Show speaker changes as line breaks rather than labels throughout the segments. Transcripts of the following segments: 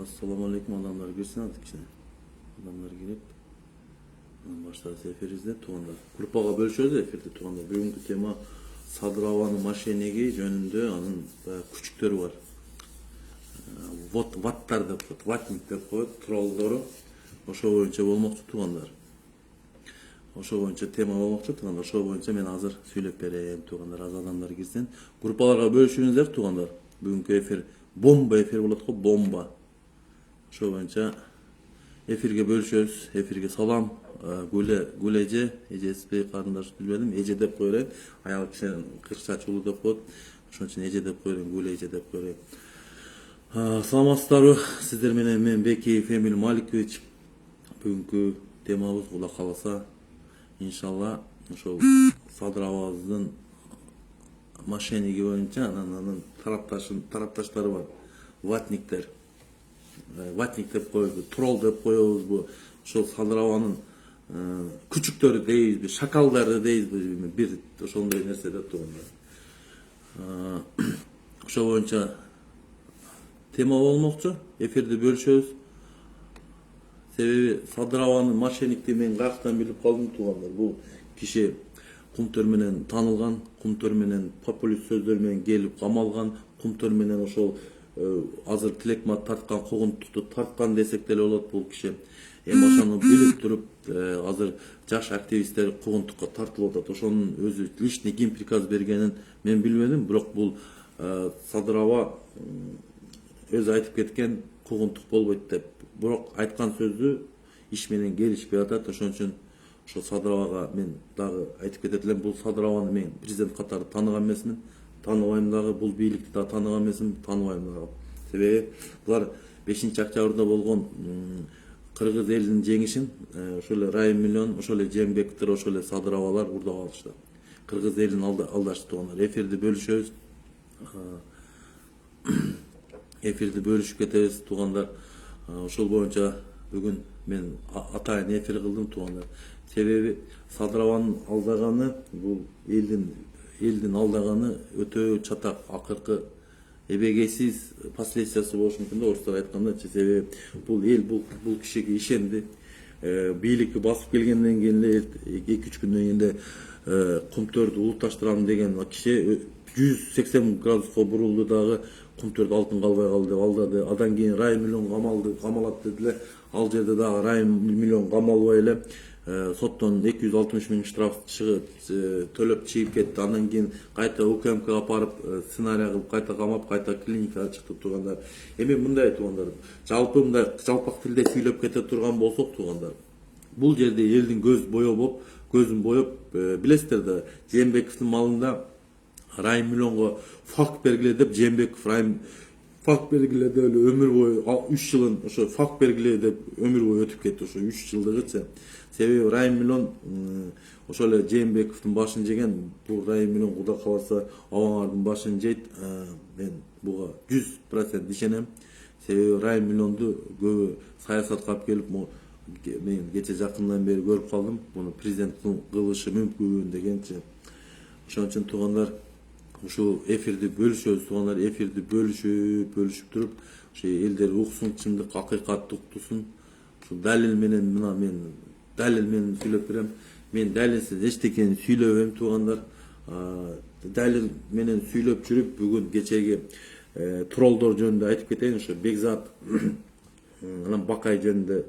Assalamu alaikum, adamlar girsin artık içine. Adamlar girip başlarsa efirizde tuğanda. Grupaga bölüşüyoruz efirde tuğanda. Bugünkü tema Sadrava'nın maşenegi jönündө anın küçüktörü var. Vattlar деп коет, ватник деп коет, троллдору. Ошо боюнча болмокчу туугандар. Ошо боюнча тема болмокчу туугандар. Ошо боюнча мен азыр сүйлөп берем туугандар. Аз адамдар кирсин. Группаларга бөлүшүңүздөр туугандар. Бүгүнкү эфир бомба эфир болот го, бомба. Ошо боюнча эфирге бөлүшөбүз. Эфирге салам. Гулеже, эжеспей карындаш билбедим. Эже деп коелайын. Аял кишинин кырча чулуу деп коет. Ошон үчүн эже деп коелайын, Гулеже деп коелайын. Саламатсыздарбы, сиздер менен мен Бекиев Эмил Маликович. Бүгүнкү темабыз Кудай кааласа, иншалла, ошол Садравабыздын мошенниги боюнча анын тарапташтары бар. Ватниктер. Ватник деп коебузбу, тролл деп коебузбу, ошол Садраванын күчүктөрү дейбизби, шакалдары дейбизби, бир ошондой нерсе деп турганда. Ошол боюнча тема болмокчу, эфирди бөлүшөбүз. Себеби Садраванын мошенникти мен каяктан билип калдым туугандар. Бул киши кумтөр менен таанылган, кумтөр менен популист сөздөр менен келип камалган, кумтөр менен ошол азыр тилекмат тарткан, куугунтукту тарткан десек деле болот бул киши. Эми ошону билип туруп, азыр жаш активисттер куугунтукка тартылып атат. Ошонун өзү личный ким приказ бергенин мен билбедим, бирок бул Садрава өзү айтып кеткен куугунтук болбойт деп. Бирок айткан сөзү иш менен келишпей атат. Ошон үчүн ошо Садравага мен дагы айтып кетет элем, бул Садраваны мен президент катары тааныган эмесмин, тааныбайм дагы, бул бийликти да тааныган эмесмин, тааныбайм дагы. Себеби булар 5-октябрда болгон кыргыз элинин жеңишин ошол эле Райым Миллион, ошол эле Жээнбековдор, ошол эле Садравалар урдап алышты. Кыргыз элин алдашты туугандар. Эфирди бөлүшөбүз. Эфирди бөлүшүп кетебиз туугандар. Ошол боюнча бүгүн мен атайын эфир кылдым туугандар. Себеби Садраванын алдаганы, бул элдин алдаганы өтө чатак, акыркы эбегейсиз последствиясы болушу мүмкүн да, орустар айткандачы. Себеби бул эл бул кишиге ишенди. Бийликти басып келгенден кийин эле 2-3 күндөн кийин эле кумтөрдү улутташтырам деген киши 180 градуска бурулду дагы, кумтөрдү алтын калбай калды деп алдады. Адан кийин Райым Миллион камалат дедиле. Ал жерде дагы Райым Миллион камалбай эле соттон 260 000 штраф төлөп чыгып кетти. Андан кийин кайта УКМКга апарып сценарий кылып кайта камап, кайта клиникага чыкты туугандар. Эми мындай туугандар, жалпы мындай жалпак тилде сүйлөп кете турган болсок туугандар, бул жерде элдин көзүн боеп, билесиздер да, Жээнбековдун малында Райым Миллионго факт бергиле деп, Жээнбеков Райым факт бергиле деп өмүр бою 3 жылын ошо факт бергиле деп өмүр бою өтүп кетти, ошо 3 жылдыгыча. Себеби Райым Миллион ошол эле Жээнбековдун башын жеген, бул Райым Миллион Кудай кааласа Абаңардын башын жейт. Мен буга 100% ишенем. Себеби Райым Миллионду көбү саясатка алып келип, мен кече жакындан бери көрүп калдым. Буну президенттин кылышы мүмкүн дегенчи. Ошон үчүн туугандар, ушул эфирди бөлүшөбүз туугандар. Эфирди бөлүшүп туруп, ошо элдер уксун, чындык, акыйкатты уктусун. Ушул далил менен сүйлөп берем. Мен далилсиз эчтекени сүйлөбөйм туугандар. Далил менен сүйлөп жүрүп, бүгүн кечеги троллдор жөнүндө айтып кетейин. Ошо Бекзат анан Бакай жөнүндө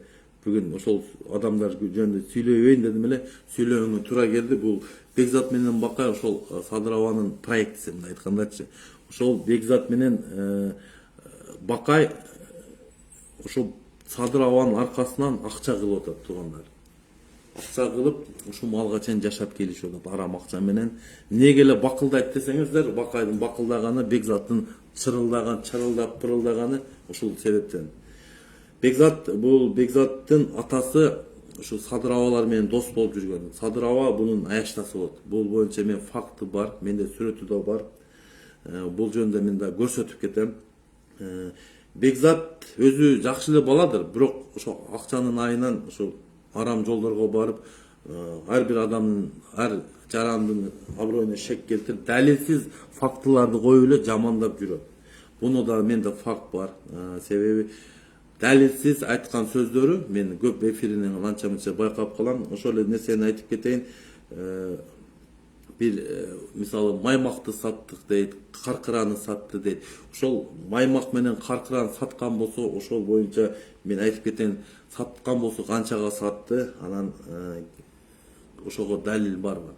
бүгүн ошол адамдар жөнүндө сүйлөбөйүн дедим эле. Сүйлөөгө туура келди. Бул Бекзат менен Бакай ошол Садраванын проектиси, мындай айткандачы. Ошол Бекзат менен Бакай ошол Садраванын аркасынан акча кылып атат туугандар. Акча кылып, ушул малга чейин жашап келишип атат арам акча менен. Эмнеге эле бакылдайт десеңиздер, Бакайдын бакылдаганы, Бекзаттын чырылдап пырылдаганы ушул себептен. Бекзаттын атасы ушул Садравалар менен дос болуп жүргөн. Садрава бунун аяштасы болот. Бул боюнча мен факты бар, менде сүрөтү да бар. Бул жөнүндө мен да көрсөтүп кетем. Бекзат өзү жакшы эле баладыр, бирок ошо акчанын айынан ошо арам жолдорго барып, ар бир адамдын, ар жарандын аброюна шек келтирип, далилсиз фактыларды коюп эле жамандап жүрөт. Буну да менде факт бар. Себеби далилсиз айткан сөздөрү мен көп эфиринен анча мынча байкап калам. Ошол эле нерсени айтып кетейин. Бир мисалы маймакты саттык дейт, каркыраны сатты дейт. Ошол маймак менен каркыраны саткан болсо, ошол боюнча мен айтып кетейин, саткан болсо канчага сатты, анан ошого далил барбы?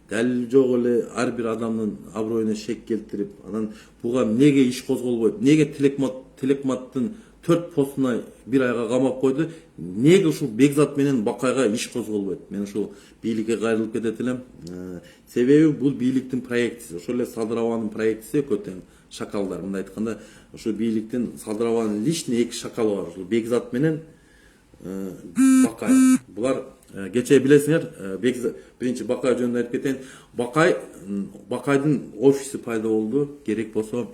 Далил жок эле ар бир адамдын аброюна шек келтирип, анан буга эмнеге иш козголбойт? Эмнеге Телекматтын 4 постуна бир айга камап койду? Эмнеге ушул Бекзат менен Бакайга иш козголбойт? Мен ушул бийликке кайрылып кетет элем. Себеби бул бийликтин проектиси, ошол эле Садыраванын проектиси көтөн шакалдар. Мындай айтканда, ошол бийликтин Садыраванын личный 2 шакалы бар. Ошол Бекзат менен Бакай. Булар кече билесиңер, биринчи Бакай жөнүндө айтып кетейин. Бакайдын офиси пайда болду. Керек болсо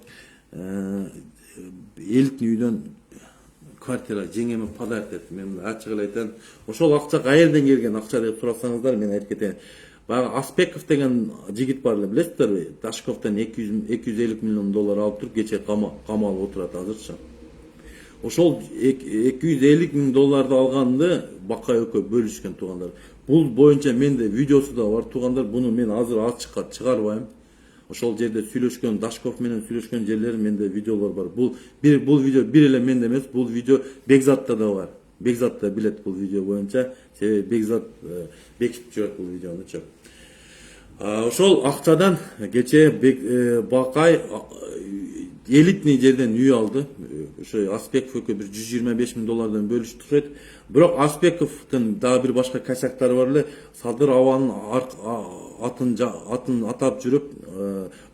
эликтин үйдөн квартира жеңеме подарок этти. Мен ачык эле айтайын. Ошол акча каерден келген акча деп сурасаңыздар, мен айтып кетейин. Баягы Аспеков деген жигит бар эле, билесиздерби? Дашковдон 250 миллион доллар алып туруп, кече камалып отурат азырчы. Ошол 250 миң долларды алганды Бакай экөө бөлүшкөн, туугандар. Бул боюнча менде видеосу да бар, туугандар. Буну мен азыр ачыкка чыгарбайм. Ошол жерде сүйлөшкөн, Дашков менен сүйлөшкөн жерлер менде видеолор бар. Бул видео бир эле менде эмес, бул видео Бекзатта да бар. Бекзат да билет бул видео боюнча. Себеби Бекзат бекитип жүрөт бул видеонучу. Ошол акчадан кече Бакай элитный жерден үй алды. Ошо Аспеков экөө бир 125 миң доллардан бөлүштүрөт. Бирок Аспековдун дагы бир башка косяктары бар эле. Садыраванын атын атап жүрүп,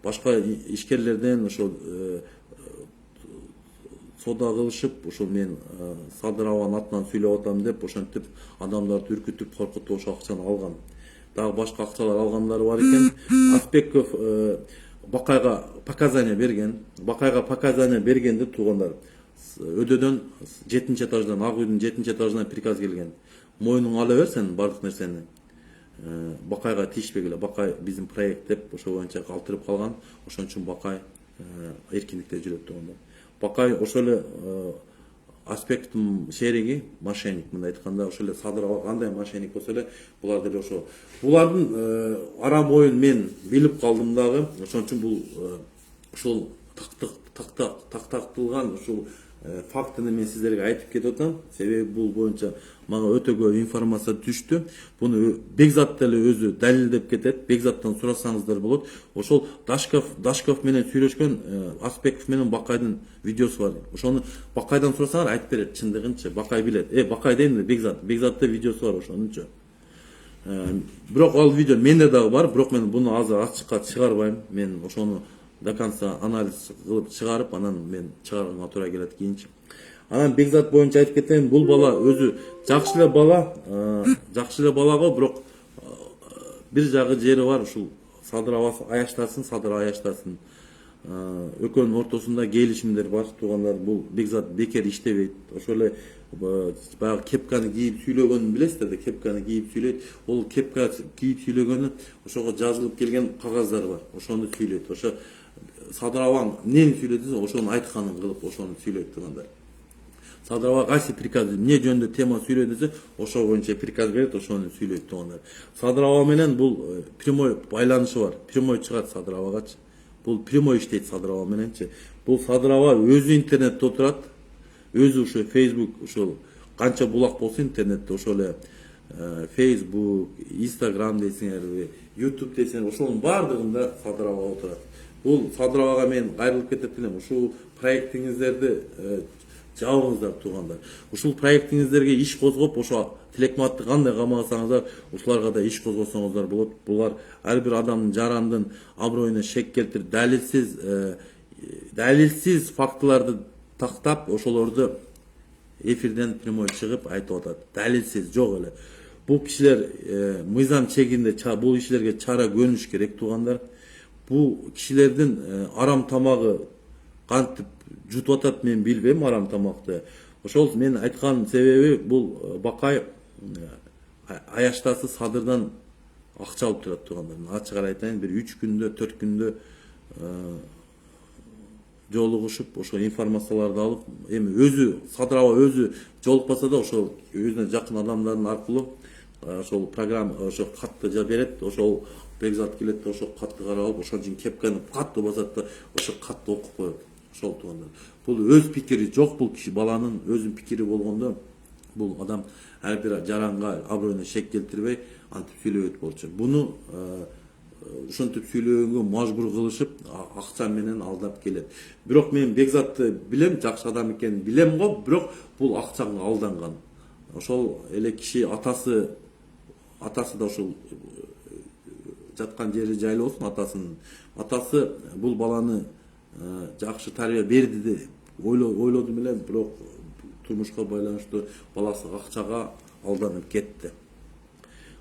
башка ишкерлерден ошол сода кылышып, ошол мен Садыраванын атынан сүйлөп атам деп, ошентип адамдарды үркүтүп, коркутуп ошол акчаны алган. Дагы башка акчалар алгандары бар экен. Аспеков Бакайга показания берген. Бакайга показания бергенде, туугандар, өдөдөн 7-нчи этаждан, Ак үйдүн 7-нчи этажынан приказ келген. Мойнуңа ала бер сен бардык нерсени. Бакайга тийишпегиле. Бакай биздин проект деп ошол боюнча калтырып калган. Ошон үчүн Бакай эркиндикте жүрөт, туугандар. Бакай ошол эле Аспектовдун шериги, мошенник, мындай айтканда, ошол эле Садырова кандай мошенник болсо эле, булар деле ошо. Булардын арам оюн мен билип калдым дагы. Ошон үчүн бул ушул тактатылган ушул фактыны мен сиздерге айтып кетип атам. Себеби бул боюнча мага өтө көп информация түштү. Буну Бекзат деле өзү далилдеп кетет. Бекзаттан сурасаңыздар болот. Ошол Дашков менен сүйлөшкөн Аспеков менен Бакайдын видеосу бар. Ошону Бакайдан сурасаңар айтып берет чындыгынчы. Бакай билет. Бакай дейм, Бекзатта видеосу бар ошонунчу. Бирок ал видео менде дагы бар, бирок мен буну азыр ачыкка чыгарбайм. Мен ошону до конца анализ кылып чыгарып, анан мен чыгарганга туура келет кийинчи. Анан Бекзат боюнча айтып кетейин, бул бала өзү жакшы эле бала го, бирок бир жагы жери бар, ушул Садыр аяштасын. Экөөнүн ортосунда келишимдер бар, туугандар. Бул Бекзат бекер иштебейт. Ошол эле баягы кепканы кийип сүйлөгөнүн билесиздер да, кепканы кийип сүйлөйт. Ол кепка кийип сүйлөгөнү ошого жазылып келген кагаздар бар. Ошону сүйлөйт. Ошо Садыраван эмнени сүйлөйт десе, ошонун айтканын кылып, ошону сүйлөйт, туугандар. Садырава кайсы приказ, эмне жөнүндө тема сүйлөйт десе, ошол боюнча приказ берет, ошону сүйлөйт, туугандар. Садырава менен бул прямой байланышы бар. Прямой чыгат Садыравагачы. Бул прямой иштейт Садырава мененчи. Бул Садырава өзү интернетте отурат. Өзү ошо Facebook, ошол канча булак болсо интернетте, ошол эле Facebook, Instagram дейсиңерби, YouTube дейсиңер, ошонун бардыгында Садырава отурат. Бул Садыравага мен кайрылып кетет элем. Ушул проектиңиздерди жабыңыздар, туугандар. Ушул проектиңиздерге иш козгоп, ошо Телекматты кандай камасаңыздар, ушуларга да иш козгосоңуздар болот. Булар ар бир адамдын жарандын аброюна шек келтирип, далилсиз фактыларды тактап, ошолорду эфирден прямой чыгып айтып атат. Далилсиз жок эле. Бул кишилер мыйзам чегинде бул иштерге чара көрүнүш керек, туугандар. Бул кишилердин арам тамагы кантип жутуп атат, мен билбейм арам тамакты. Ошол мен айткан себеби, бул Бакай аяштасы Садырдан акча алып турат, туугандар. Ачык айтайын, бир 3 күндө, 4 күндө жолугушуп ошо информацияларды алып, эми өзү Садырова өзү жолукпаса да ошол өзүнө жакын адамдардын аркылуу ошол программа ошо катты берет, ошол Бекзат келет да ошол катты карап алып, ошон үчүн кепканы катты басат да ошо катты окуп коет. Ошол туугандар. Бул өз пикири жок, бул киши баланын өзүнүн пикири болгондо бул адам ар бир жаранга аброюна шек келтирбей антип сүйлөбөйт болчу. Буну ушинтип сүйлөгөнгө мажбур кылышып, акча менен алдап келет. Бирок мен Бекзатты билем, жакшы адам экенин билем го, бирок бул акчага алданган. Ошол эле киши атасы да ошол жаткан жери жайлуу болсун, атасы бул баланы жакшы тарбия берди деп ойлодум эле, бирок турмушка байланыштуу баласы акчага алданып кетти.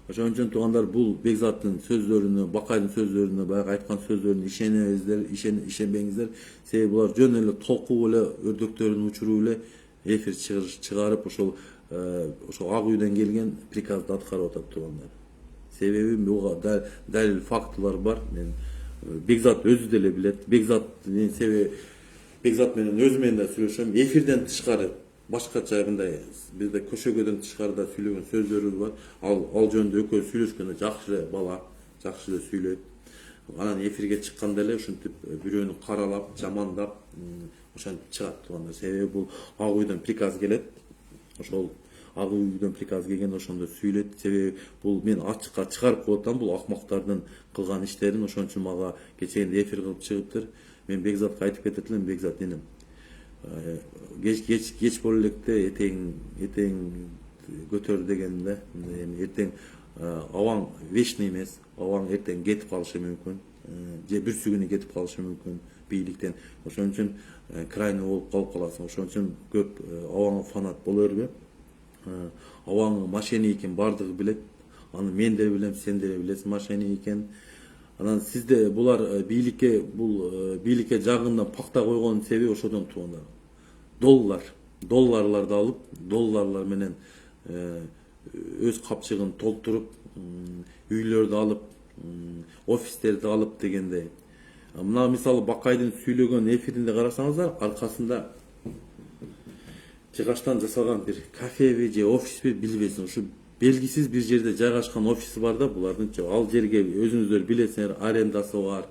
Ошон үчүн туугандар, бул Бекзаттын сөздөрүнө, Бакайдын сөздөрүнө, баягы айткан сөздөрүнө ишенебиздер, ишенбеңиздер. Себеби булар жөн эле толкуу эле өрдөктөрүн учуруп эле эфир чыгарып, ошол Ак үйдөн келген приказды аткарып атат туугандар. Себеби буга далил фактылар бар. Мен Бекзат өзү деле билет. Бекзат менен өзү менен да сүйлөшөм. Эфирден тышкары башкача мындай бизде көшөгөдөн тышкарыда сүйлөгөн сөздөрү бар. Ал жөнүндө экөө сүйлөшкөндө жакшы эле бала, жакшы эле сүйлөйт. Анан эфирге чыкканда эле ушинтип бирөөнү каралап, жамандап, ошентип чыгат туугандар. Себеби бул Ак үйдөн приказ келет. Ошол Ак үйдөн приказ келген, ошондо сүйлөйт. Себеби бул мен ачыкка чыгарып коюп атам, бул акмактардын кылган иштерин. Ошон үчүн мага кечээндө эфир кылып чыгыптыр. Мен Бекзатка айтып кетет элем, Бекзат инем, кеч боло электе этең көтөр дегенде, эми эртең абаң вечный эмес, абаң эртең кетип калышы мүмкүн, же бүрсү күнү кетип калышы мүмкүн бийликтен. Ошон үчүн крайний болуп калып каласың. Ошон үчүн көп абаңа фанат боло бербе. Абаң мошенник экен, бардыгы билет. Аны мен деле билем, сен деле билесиң мошенник экен. Анан сизде булар бийликке жагымдан пакта койгонун себеби ошодон туугандар. Долларларды алып, долларлар менен өз капчыгын толтуруп, үйлөрдү алып, офистерди алып дегендей. Мына мисалы Бакайдын сүйлөгөн эфиринде карасаңыздар, аркасында жыгачтан жасалган бир кафеби же офисби билбейсиң. Ушу белгисиз бир жерде жайгашкан офиси бар да булардын. Ал жерге өзүңүздөр билесиңер, арендасы бар.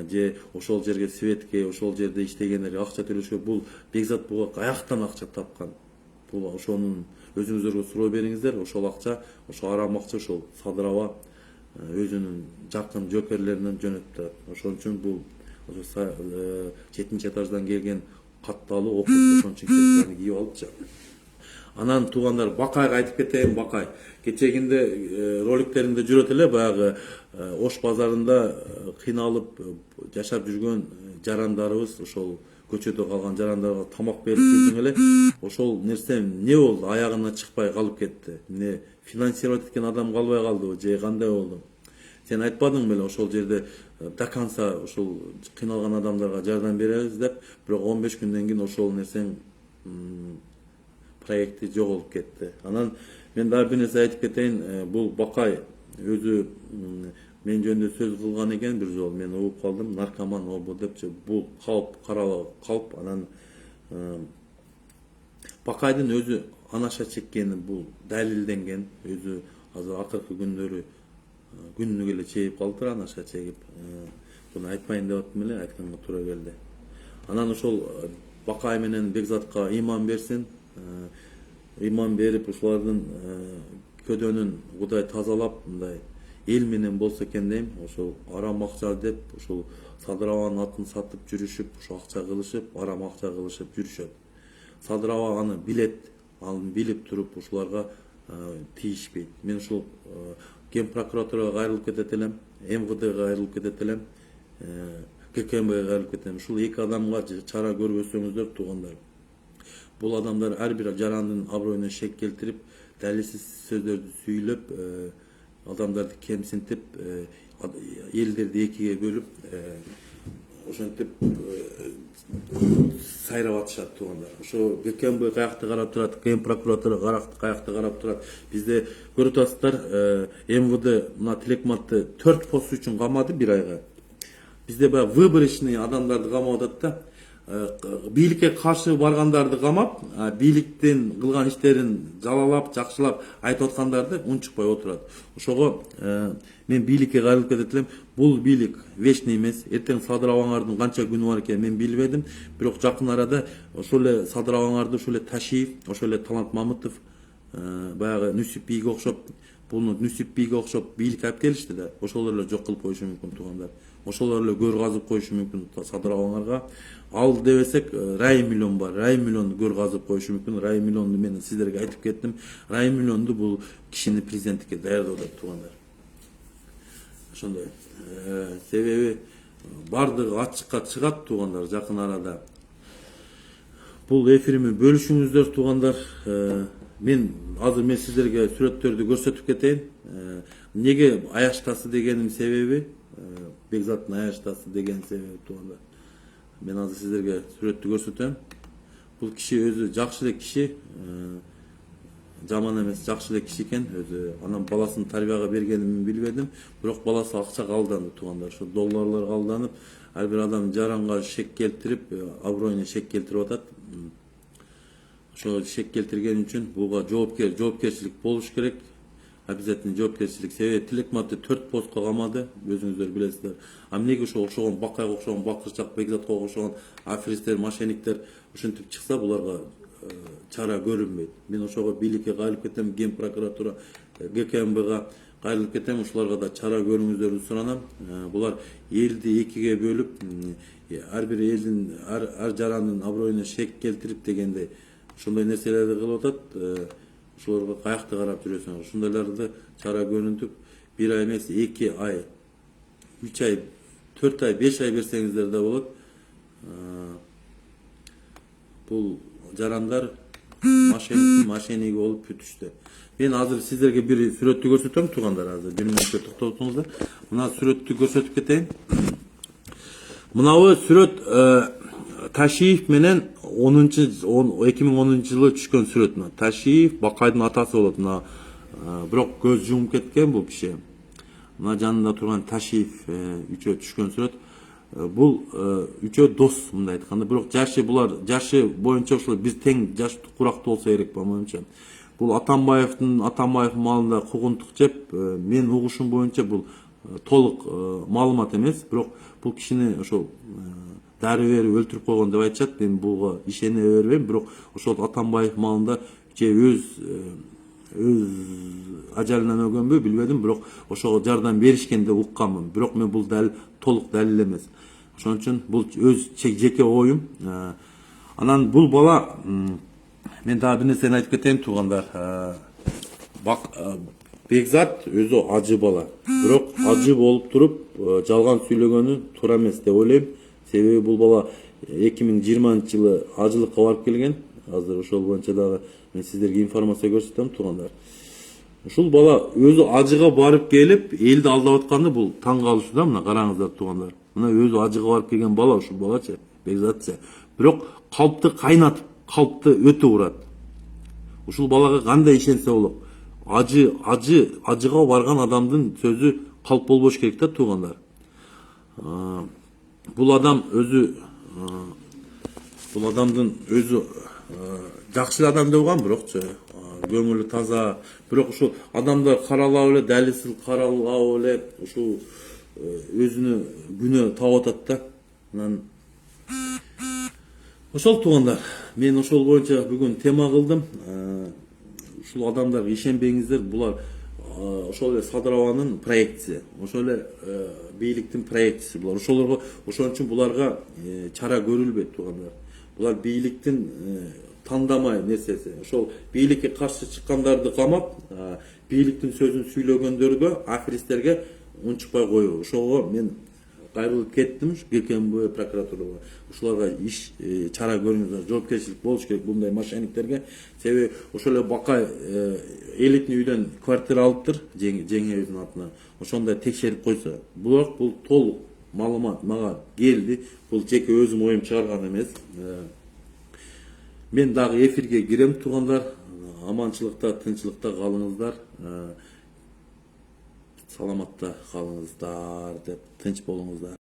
Же ошол жерге светке, ошол жерде иштегендерге акча төлөшкө. Бул Бекзат буга каяктан акча тапкан? Бул ошонун өзүңүздөргө суроо бериңиздер. Ошол акча, ошол арам акча ошол Садырова өзүнүн жакын жөкерлеринен жөнөтүп турат. Ошон үчүн бул 7-нчи этаждан келген катталуу окуп, ошон үчүн кепканы кийип алыпчы. Анан туугандар, Бакайга айтып кетейин. Бакай кечегинде роликтеринде жүрөт эле, баягы Ош базарында кыйналып жашап жүргөн жарандарыбыз, ошол көчөдө калган жарандарга тамак берип жүрдүң эле. Ошол нерсе эмне болду? Аягына чыкпай калып кетти. Эмне финансировать эткен адам калбай калдыбы же кандай болду? Сен айтпадың беле ошол жерде до конца ошол кыйналган адамдарга жардам беребиз деп, бирок 15 күндөн кийин ошол нерсең проекти жоголуп кетти. Анан мен дагы бир нерсе айтып кетейин. Бул Бакай өзү мен жөнүндө сөз кылган экен бир жолу. Мен угуп калдым, наркоман обу депчи. Бул калп. Анан Бакайдын өзү анаша чеккени бул далилденген. Өзү азыр акыркы күндөрү күнүгө эле чегип калыптыр, анаша чегип. Буну айтпайын деп аттым эле, айтканга туура келди. Анан ошол Бакай менен Бекзатка иман берсин. Иман берип ушулардын көдөнүн Кудай тазалап, мындай эл менен болсо экен дейм. Ошол арам акча деп, ошол Садыраванын атын сатып жүрүшүп, ошо акча кылышып, арам акча кылышып жүрүшөт. Садырава аны билет, аны билип туруп ушуларга тийишпейт. Мен ушул Ген прокуратурага кайрылып кетет элем, МВДга кайрылып кетет элем, ККМге кайрылып кетем. Ушул эки адамга чара көрбөсөңүздөр туугандар. Бул адамдар ар бир жарандын аброюна шек келтирип, далилсиз сөздөрдү сүйлөп, адамдарды кемсинтип, элдерди экиге бөлүп, ошентип сайрап атышат туугандар. Ошо ГКМБ каякты карап турат, Ген прокуратура каякты карап турат. Бизде көрүп атасыздар, МВД мына Тилекматты 4 пост үчүн камады 1 айга. Бизде баягы выборочный адамдарды камап атат да. бийликке каршы баргандарды камап, бийликтин кылган иштерин жалалап, жакшылап айтып аткандарды унчукпай отурат. Ошого мен бийликке кайрылып кетет элем. Бул бийлик вечный эмес. Эртең Садыр Абаңардын канча күнү бар экенин мен билбедим. Бирок жакын арада ошол эле Садыр Абаңарды, ошол эле Ташиев, ошол эле Талант Мамытов, баягы Нүсүп бийге окшоп, буну Нүсүп бийге окшоп бийлик алып келишти да. Ошолор эле жок кылып коюшу мүмкүн туугандар. Ошолор эле көр казып коюшу мүмкүн Садыр Абаңарга. Ал дебесек Райым миллион бар. Райым миллионду көр казып коюшу мүмкүн. Райым миллионду мен сиздерге айтып кеттим. Райым миллионду бул кишини президенттикке даярдоо деп туугандар. Ошондой. Себеби бардыгы ачыкка чыгат туугандар жакын арада. Бул эфирими бөлүшүңүздөр туугандар. Мен сиздерге сүрөттөрдү көрсөтүп кетейин. Неге аяштасы дегеним себеби, Бекзаттын аяштасы деген себеби туугандар. Мен азыр сиздерге сүрөттү көрсөтөм. Бул киши өзү жакшы эле киши, жаман эмес, жакшы эле киши экен. Өзү анан баласын тарбияга бергенин билбедим, бирок баласы акчага алданды туугандар. Ошо долларларга алданып, ар бир адам жаранга шек келтирип, аброюна шек келтирип атат. Ошо шек келтирген үчүн буга жоопкерчилик болуш керек. Обязательно жоопкерчилик. Себеби Тилекматты 4 постко камады, өзүңүздөр билесиздер. Эмнеге окшогон Бакайга окшогон Бакырчак, Бекзатка окшогон аферисттер, мошенниктер ушинтип чыкса, буларга чара көрүнбөйт. Мен ошого бийликке кайрылып кетем, Ген прокуратура, ГКМБга кайрылып кетем, ушуларга да чара көрүңүздөрдү суранам. Булар элди экиге бөлүп, ар бир элдин, ар жарандын аброюна шек келтирип дегендей ошондой нерселерди кылып атат. Ошолорго каякты карап жүрөсүң. Ошондойлорду чара көрүнтүп, 1 ай эмес, 2 ай, 3 ай, 4 ай, 5 ай берсеңиздер да болот. Бул жарандар мошенниги болуп бүтүштү. Мен азыр сиздерге бир сүрөттү көрсөтөм туугандар. Азыр 1 мүнөткө токтотуңуздар. Мына сүрөттү көрсөтүп кетейин. Мынабы сүрөт Ташиев менен 2010 жылы түшкөн сүрөт. Ташиев Бакайдын атасы болот. Бирок көз жумуп кеткен бул киши. Мына жанында турган Ташиев үчөө түшкөн сүрөт. Бул үчөө дос, мындай айтканда. Бирок жашы боюнча ошол биз тең жаш курактуу болсо керек ба менимче. Бул Атамбаев малында кугунтук жеп, мен угушум боюнча бул толук маалымат эмес, бирок бул кишини ошол дары берип өлтүрүп койгон деп айтышат. Мен буга ишене бербейм, бирок ошол Атамбаев малында же өз ажалынан өлгөнбү билбедим, бирок ошого жардам беришкен деп укканмын. Бирок мен бул толук далил эмес. Ошон үчүн бул өз жеке оюм. Анан бул бала, мен дагы бир нерсени айтып кетейин туугандар. Бекзат өзү ажы бала. Бирок ажы болуп туруп жалган сүйлөгөнү туура эмес деп ойлойм. Себеби бул бала 2020 жылы ажылыкка барып келген. Азыр ошол боюнча дагы мен сиздерге информация көрсөтөм туугандар. Ушул бала өзү ажыга барып келип, элди алдап атканды бул таң калышуу да, мына караңыздар туугандар. Мына өзү ажыга барып келген бала, ушул балачы, Бекзатчы. Бирок калпты кайнатып, калпты өтө урат. Ушул балага кандай ишенсе болот? Ажыга барган адамдын сөзү калп болбош керек да туугандар. Бул адам өзү жакшы адам деп угам, бирокчу көңүлү таза. Бирок ушул адамдар каралап эле, далилсиз каралап эле ушул өзүнө күнөө таап атат да. Анан ошол туугандар, мен ошол боюнча бүгүн тема кылдым. Ушул адамдарга ишенбеңиздер, булар ошол эле Садыр Абанын проектиси, ошол эле бийликтин проектиси булар. Ошон үчүн буларга чара көрүлбөйт туугандар. Булар бийликтин тандамай нерсеси. Ошол бийликке каршы чыккандарды камап, бийликтин сөзүн сүйлөгөндөргө, аферисттерге унчукпай коюу. Ошого мен кайрылып кеттим, ГКМБ прокуратурага. Ушуларга чара көрүңүздөр, жоопкерчилик болуш керек мындай мошенниктерге. Себеби ошол эле Бакай элитный үйдөн квартира алыптыр, жеңебиздин атына. Ошондой текшерип койсо, бул толук маалымат мага келди. Бул жеке өзүм оюм чыгарган эмес. Мен дагы эфирге кирем туугандар. Аманчылыкта, тынччылыкта калыңыздар. Саламатта калыңыздар деп, тынч болуңуздар.